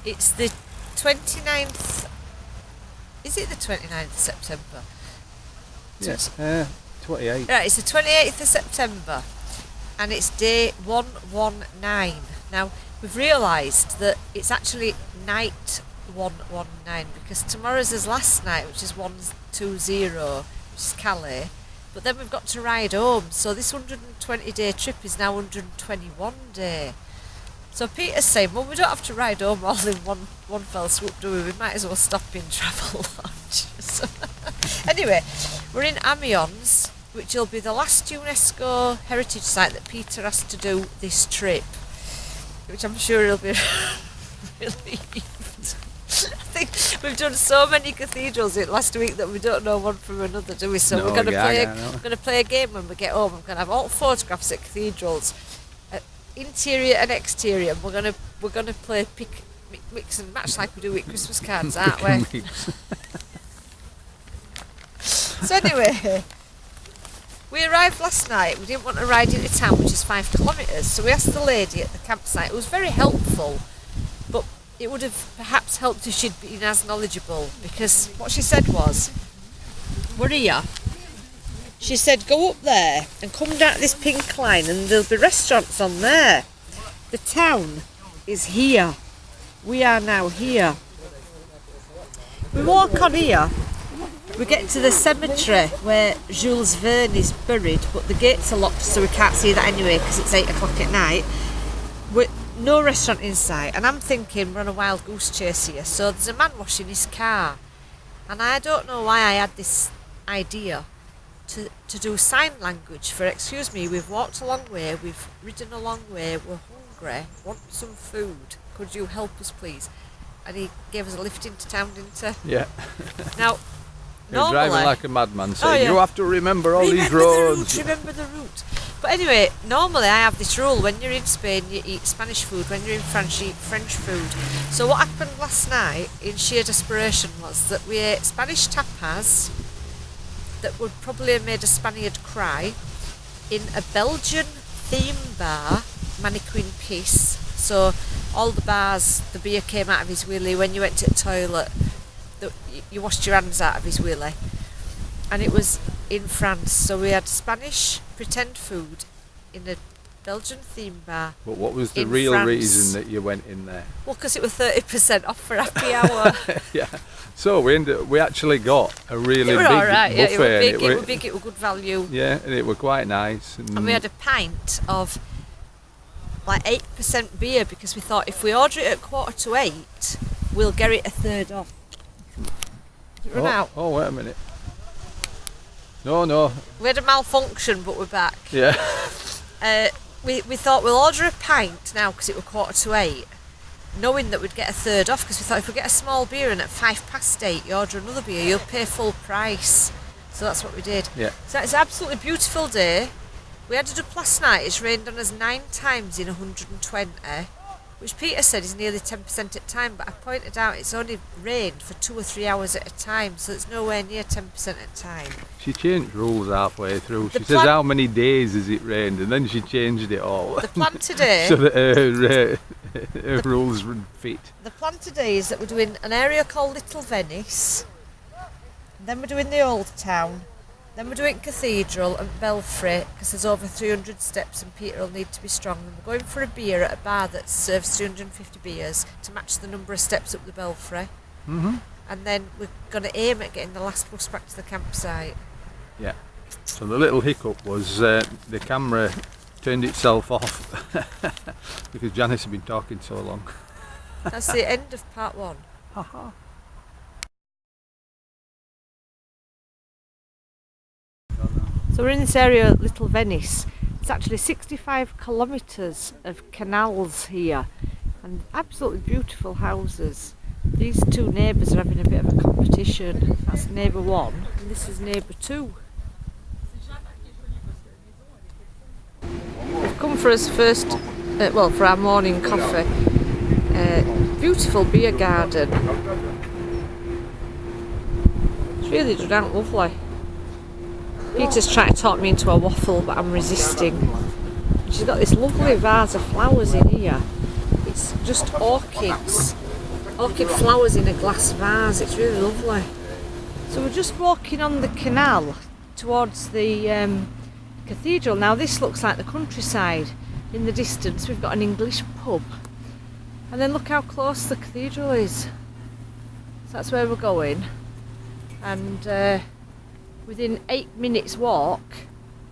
It's the 29th. Is it the 29th of September? Yes, 28. Right, it's the 28th of September and it's day 119. Now, we've realised that it's actually night 119 because tomorrow's his last night, which is 120, which is Calais. But then we've got to ride home, so this 120-day trip is now 121 day. So Peter's saying, well, we don't have to ride home all in one fell swoop, do we? We might as well stop in Travelodge. So anyway, we're in Amiens, which will be the last UNESCO heritage site that Peter has to do this trip, which I'm sure he'll be relieved. I think we've done so many cathedrals last week that we don't know one from another, do we? So we're going to play a game when we get home. I'm going to have all photographs at cathedrals, interior and exterior. And we're going to play mix and match like we do with Christmas cards, aren't we? So anyway, we arrived last night. We didn't want to ride into town, which is 5 kilometres. So we asked the lady at the campsite. It was very helpful, but it would have perhaps helped if she'd been as knowledgeable, because what she said was, we're here. She said, go up there and come down this pink line and there'll be restaurants on there. The town is here. We are now here. We walk on here. We get to the cemetery where Jules Verne is buried, but the gates are locked so we can't see that anyway because it's 8 o'clock at night. No restaurant in sight, and I'm thinking we're on a wild goose chase here. So there's a man washing his car, and I don't know why I had this idea to do sign language for, excuse me, we've walked a long way, we've ridden a long way, we're hungry, want some food, could you help us please? And he gave us a lift into town, didn't he? Yeah. Now, you're normally, driving like a madman saying, you have to remember all these roads. Remember the route. But anyway, normally I have this rule, when you're in Spain you eat Spanish food, when you're in France you eat French food. So what happened last night, in sheer desperation, was that we ate Spanish tapas that would probably have made a Spaniard cry in a Belgian theme bar, Mannequin Peace. So all the bars, the beer came out of his willy. When you went to the toilet, you washed your hands out of his willy. And it was in France, so we had Spanish pretend food in a Belgian theme bar. But what was the real France. reason that you went in there? Well, because it was 30% off for happy hour. Yeah. So we actually got a really big right. buffet. Yeah, it was big, it was good value. Yeah, and it was quite nice. And we had a pint of like 8% beer because we thought if we order it at 7:45, we'll get it a third off. Did it run out? Oh, wait a minute. No. We had a malfunction, but we're back. Yeah. We thought we'll order a pint now because it was 7:45, knowing that we'd get a third off, because we thought if we get a small beer and at 8:05 you order another beer, you'll pay full price. So that's what we did. Yeah. So it's an absolutely beautiful day. We had it up last night. It's rained on us 9 times in 120, which Peter said is nearly 10% at a time, but I pointed out it's only rained for 2 or 3 hours at a time, so it's nowhere near 10% at a time. She changed rules halfway through. She says how many days has it rained, and then she changed it all. The plan today... so that her rules would fit. The plan today is that we're doing an area called Little Venice, then we're doing the Old Town, then we're doing Cathedral and Belfry, because there's over 300 steps and Peter will need to be strong. And we're going for a beer at a bar that serves 350 beers to match the number of steps up the Belfry. Mm-hmm. And then we're going to aim at getting the last bus back to the campsite. Yeah. So the little hiccup was the camera turned itself off because Janice had been talking so long. That's the end of part 1. Haha. So we're in this area at Little Venice. It's actually 65 kilometres of canals here and absolutely beautiful houses. These 2 neighbours are having a bit of a competition. That's neighbour 1 and this is neighbour 2. We've come for us first, for our morning coffee. Beautiful beer garden. It's really done lovely. Peter's trying to talk me into a waffle, but I'm resisting. She's got this lovely vase of flowers in here. It's just orchids. orchid flowers in a glass vase. It's really lovely. So we're just walking on the canal towards the cathedral. Now this looks like the countryside. In the distance we've got an English pub. And then look how close the cathedral is. So that's where we're going. And within 8 minutes walk,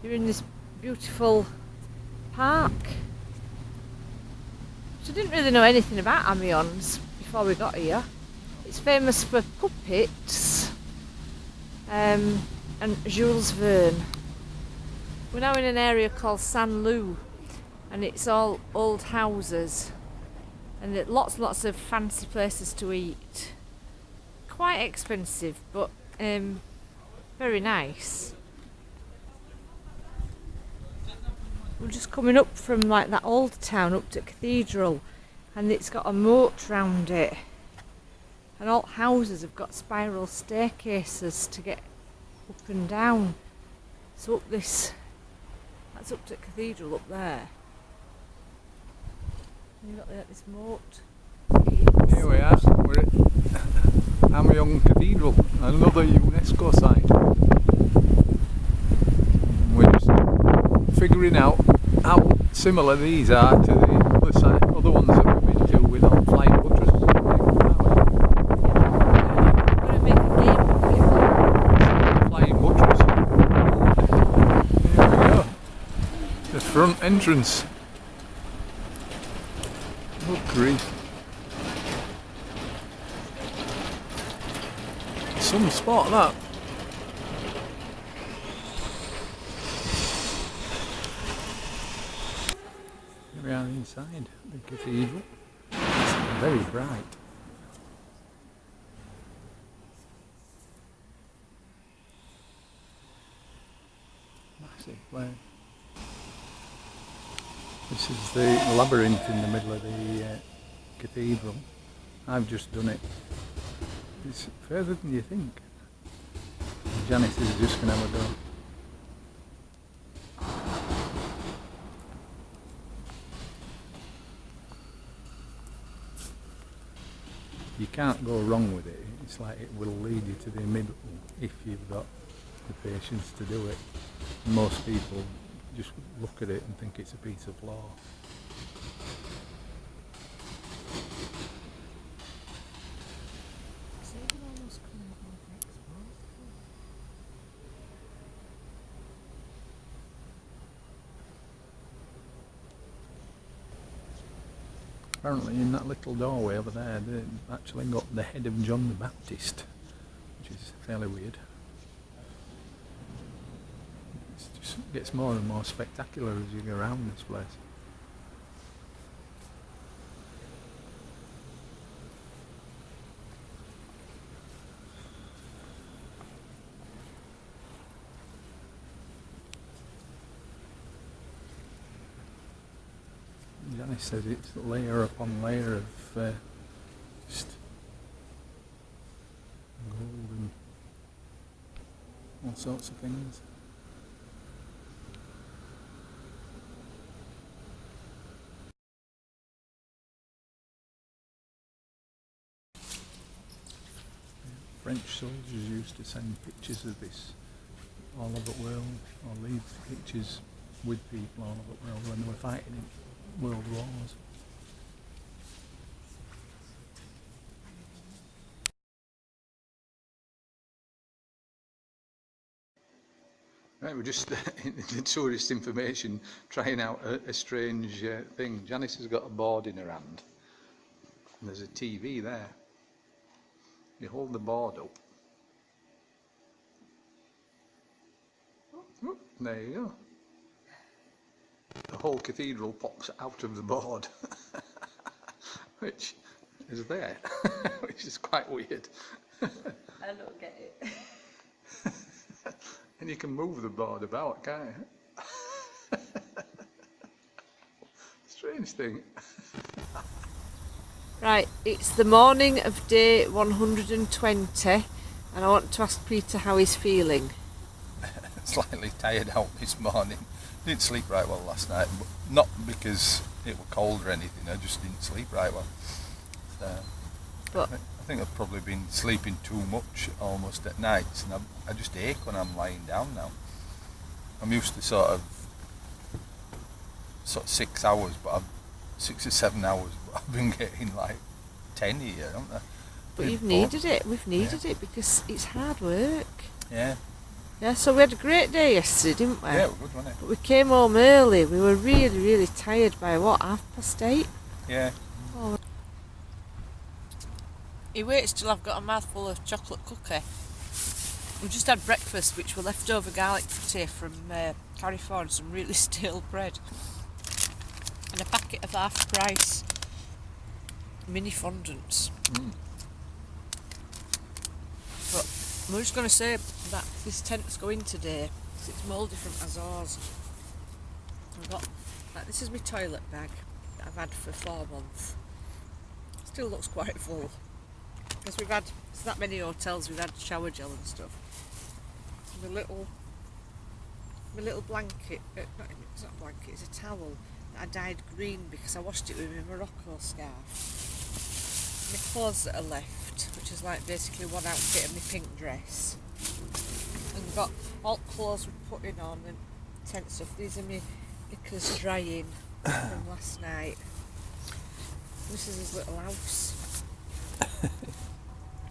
you're in this beautiful park. So I didn't really know anything about Amiens before we got here. It's famous for puppets and Jules Verne. We're now in an area called Saint Lou, and it's all old houses and lots and lots of fancy places to eat. Quite expensive, but very nice. We're just coming up from like that old town up to Cathedral, and it's got a moat round it, and all houses have got spiral staircases to get up and down. So up this, that's up to Cathedral up there. And you've got this moat. Here we are, we're at Amiens Cathedral, another UNESCO site. We're just figuring out how similar these are to the other ones that we've been to with our flying buttresses. Flying buttress. Here we go. The front entrance. Good grief. Some spot that. Here we are inside the cathedral. It's very bright. Massive place. This is the labyrinth in the middle of the cathedral. I've just done it. It's further than you think. Janice is just going to have a go. You can't go wrong with it. It's like it will lead you to the middle if you've got the patience to do it. Most people just look at it and think it's a piece of law. Apparently in that little doorway over there they've actually got the head of John the Baptist, which is fairly weird. It just gets more and more spectacular as you go around this place. Janice says it's layer upon layer of just gold and all sorts of things. French soldiers used to send pictures of this all over the world, or leave pictures with people all over the world when they were fighting in world wars. Right, we're just in the tourist information trying out a strange thing. Janice has got a board in her hand and there's a TV there. You hold the board up. Oh, there you go. The whole cathedral pops out of the board, which is there, which is quite weird. I don't get it. And you can move the board about, can't you? Strange thing. Right, it's the morning of day 120 and I want to ask Peter how he's feeling. Slightly tired out this morning. Didn't sleep right well last night, but not because it was cold or anything, I just didn't sleep right well. So, But I think I've probably been sleeping too much almost at nights, and I just ache when I'm lying down now. I'm used to sort of 6 hours, but 6 or 7 hours, but I've been getting like 10 here, haven't I? but you've needed it. We've needed it because it's hard work. Yeah. Yeah, so we had a great day yesterday, didn't we? Yeah, it was good, wasn't it? But we came home early. We were really, really tired by what, 8:30? Yeah. Oh. He waits till I've got a mouthful of chocolate cookie. We just had breakfast, which were leftover garlic fritty from Carrefour and some really stale bread. And a packet of half price mini fondants. But we're just going to say that this tent's going today because it's mouldy from Azores. I've got, this is my toilet bag that I've had for 4 months. Still looks quite full because we've had that many hotels. We've had shower gel and stuff. My little blanket. It's not a blanket. It's a towel that I dyed green because I washed it with my Morocco scarf. My clothes that are left, which is like basically one outfit of my pink dress, and I've got all clothes we're putting on and tent stuff. These are my knickers drying from last night. This is his little house.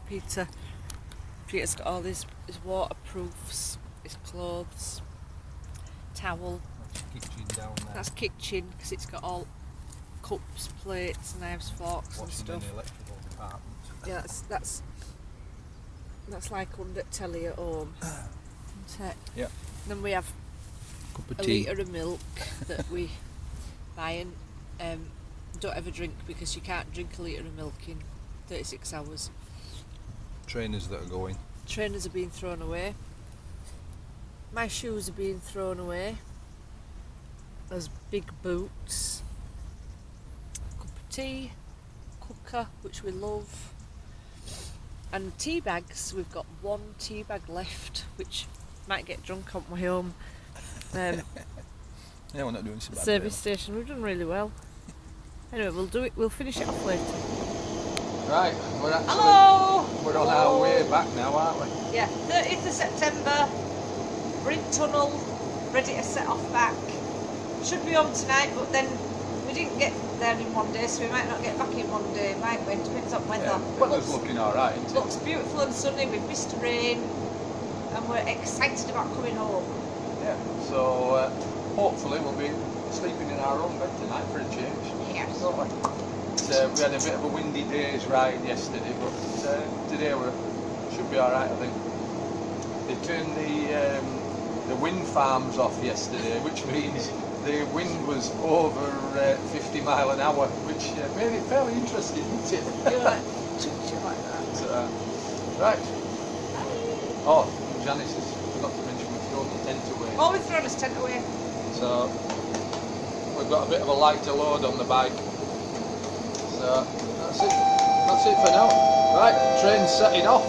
Peter's got all his waterproofs, his clothes, towel. Kitchen down there. That's kitchen because it's got all cups, plates, knives, forks and stuff. In the electrical department. Yeah, that's like under telly at home. Isn't it? Yeah. And then we have Cup of a tea. litre of milk that we buy and don't ever drink because you can't drink a litre of milk in 36 hours. Trainers that are going. Trainers are being thrown away. My shoes are being thrown away. There's big boots. Cup of tea. Cooker, which we love. And tea bags. We've got 1 tea bag left, which might get drunk on my way home. Yeah, we're not doing so bad. Service station. We've done really well. Anyway, we'll do it. We'll finish it off later. Right, we're actually Hello. we're on our way back now, aren't we? Yeah, 30th of September. We're in tunnel, ready to set off back. Should be home tonight, but then we didn't get there in one day, so we might not get back in one day, might we? Depends on weather. Yeah, weather's looking alright, isn't it? Looks beautiful and sunny. We've missed rain, and we're excited about coming home. Yeah, so hopefully we'll be sleeping in our own bed tonight for a change. Yes. Don't we? We had a bit of a windy day's ride yesterday, but today we should be alright, I think. They turned the wind farms off yesterday, which means the wind was over 50 mile an hour, which made it fairly interesting, didn't it? You're like, like that. Right. Oh, Janice has forgot to mention we've thrown the tent away. Oh, we've thrown his tent away. So we've got a bit of a lighter load on the bike. So that's it for now. Right, train's setting off.